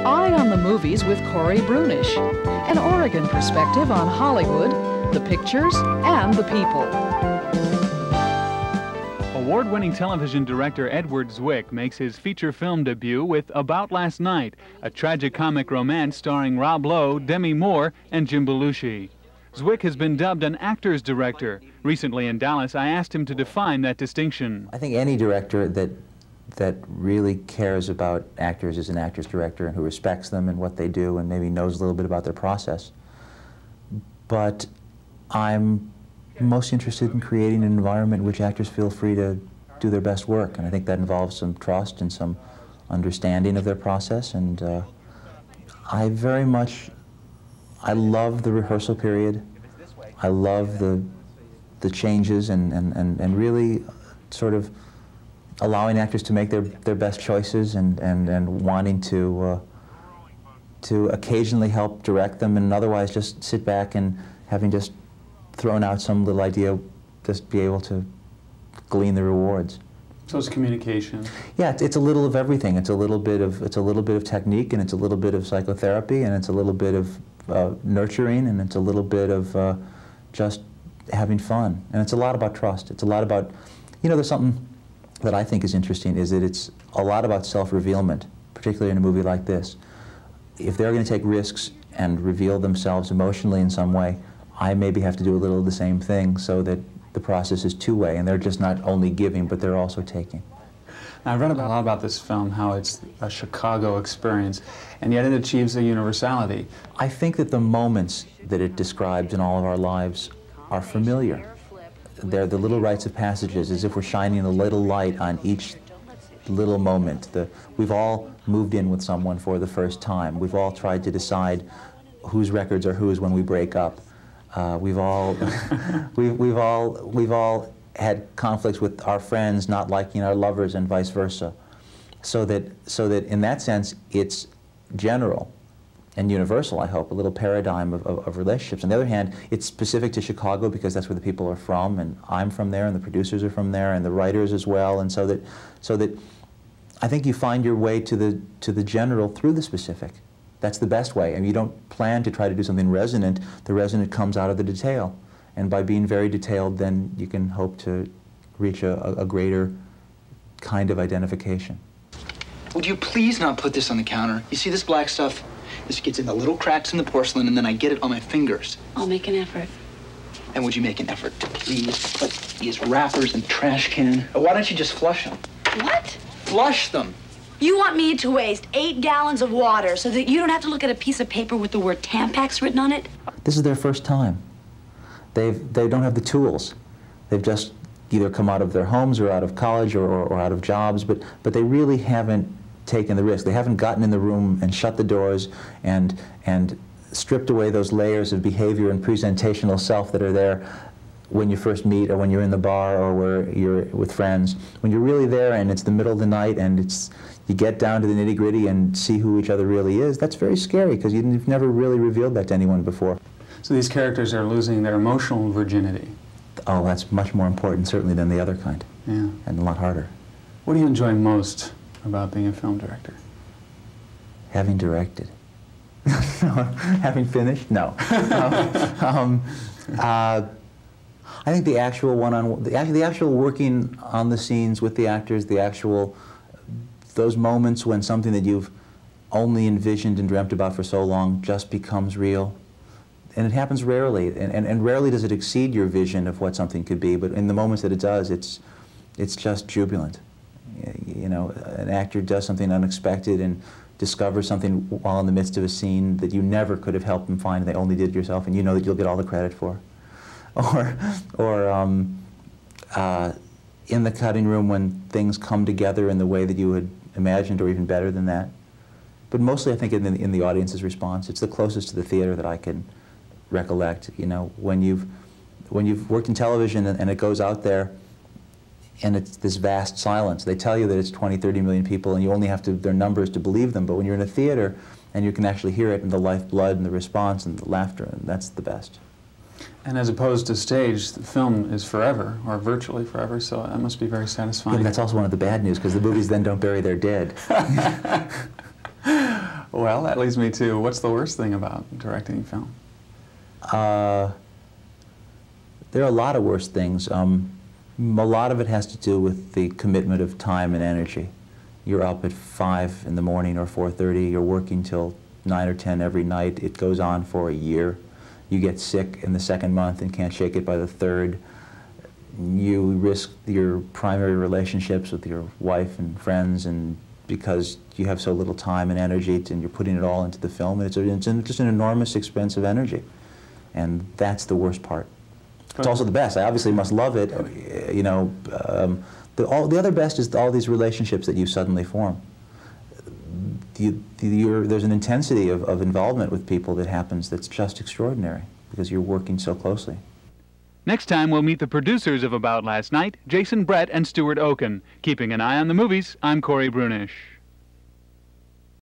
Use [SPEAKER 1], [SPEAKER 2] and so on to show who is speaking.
[SPEAKER 1] Eye on the Movies with Corey Brunish. An Oregon perspective on Hollywood, the pictures, and the people.
[SPEAKER 2] Award-winning television director Edward Zwick makes his feature film debut with About Last Night, a tragic-comic romance starring Rob Lowe, Demi Moore, and Jim Belushi. Zwick has been dubbed an actor's director. Recently in Dallas, I asked him to define that distinction.
[SPEAKER 3] I think any director that really cares about actors is an actor's director and who respects them and what they do and maybe knows a little bit about their process. But I'm most interested in creating an environment in which actors feel free to do their best work, and I think that involves some trust and some understanding of their process. And I love the rehearsal period. I love the changes and really sort of allowing actors to make their best choices and wanting to occasionally help direct them, and otherwise just sit back and having just thrown out some little idea, just be able to glean the rewards.
[SPEAKER 2] So it's communication.
[SPEAKER 3] Yeah, it's a little of everything. It's a little bit of technique, and it's a little bit of psychotherapy, and it's a little bit of nurturing, and it's a little bit of just having fun. And it's a lot about trust. It's a lot about, there's something that I think is interesting, is that it's a lot about self-revealment, particularly in a movie like this. If they're going to take risks and reveal themselves emotionally in some way, I maybe have to do a little of the same thing so that the process is two-way, and they're just not only giving, but they're also taking.
[SPEAKER 2] Now, I've read a lot about this film, how it's a Chicago experience, and yet it achieves a universality.
[SPEAKER 3] I think that the moments that it describes in all of our lives are familiar. They're the little rites of passages, as if we're shining a little light on each little moment. We've all moved in with someone for the first time. We've all tried to decide whose records are whose when we break up. We've all had conflicts with our friends not liking our lovers and vice versa. So that in that sense it's general and universal, I hope, a little paradigm of relationships. On the other hand, it's specific to Chicago because that's where the people are from, and I'm from there, and the producers are from there, and the writers as well, and so that I think you find your way to the general through the specific. That's the best way. And you don't plan to try to do something resonant. The resonant comes out of the detail. And by being very detailed, then you can hope to reach a greater kind of identification.
[SPEAKER 4] Would you please not put this on the counter? You see this black stuff? This gets in the little cracks in the porcelain, and then I get it on my fingers.
[SPEAKER 5] I'll make an effort.
[SPEAKER 4] And would you make an effort to please put these wrappers in the trash can? Or why don't you just flush them?
[SPEAKER 5] What?
[SPEAKER 4] Flush them.
[SPEAKER 5] You want me to waste 8 gallons of water so that you don't have to look at a piece of paper with the word Tampax written on it?
[SPEAKER 3] This is their first time. They don't have the tools. They've just either come out of their homes or out of college or out of jobs, but they really haven't taken the risk. They haven't gotten in the room and shut the doors and stripped away those layers of behavior and presentational self that are there when you first meet, or when you're in the bar, or where you're with friends. When you're really there and it's the middle of the night and you get down to the nitty-gritty and see who each other really is, that's very scary because you've never really revealed that to anyone before.
[SPEAKER 2] So these characters are losing their emotional virginity.
[SPEAKER 3] Oh, that's much more important certainly than the other kind.
[SPEAKER 2] Yeah. And
[SPEAKER 3] a lot harder.
[SPEAKER 2] What do you enjoy most about being a film director?
[SPEAKER 3] Having directed. Having finished? No. I think the actual the actual working on the scenes with the actors, those moments when something that you've only envisioned and dreamt about for so long just becomes real. And it happens rarely, and rarely does it exceed your vision of what something could be, but in the moments that it does, it's just jubilant. An actor does something unexpected and discovers something while in the midst of a scene that you never could have helped them find, and they only did it yourself, and you know that you'll get all the credit for. Or in the cutting room when things come together in the way that you had imagined, or even better than that. But mostly I think in the audience's response. It's the closest to the theater that I can recollect. When you've worked in television and it goes out there and it's this vast silence. They tell you that it's 20, 30 million people and you only have their numbers to believe them, but when you're in a theater and you can actually hear it in the lifeblood and the response and the laughter, and that's the best.
[SPEAKER 2] And as opposed to stage, the film is forever, or virtually forever, so that must be very satisfying.
[SPEAKER 3] Yeah, but that's also one of the bad news, because the movies then don't bury their dead.
[SPEAKER 2] Well, that leads me to, what's the worst thing about directing film?
[SPEAKER 3] There are a lot of worse things. A lot of it has to do with the commitment of time and energy. You're up at 5 in the morning or 4:30, you're working till 9 or 10 every night. It goes on for a year. You get sick in the second month and can't shake it by the third. You risk your primary relationships with your wife and friends, and because you have so little time and energy, and you're putting it all into the film, and it's just an enormous expense of energy. And that's the worst part. It's also the best. I obviously must love it, you know. The other best is all these relationships that you suddenly form. There's an intensity of involvement with people that happens that's just extraordinary because you're working so closely.
[SPEAKER 2] Next time, we'll meet the producers of About Last Night, Jason Brett and Stuart Oken. Keeping an eye on the movies, I'm Corey Brunish.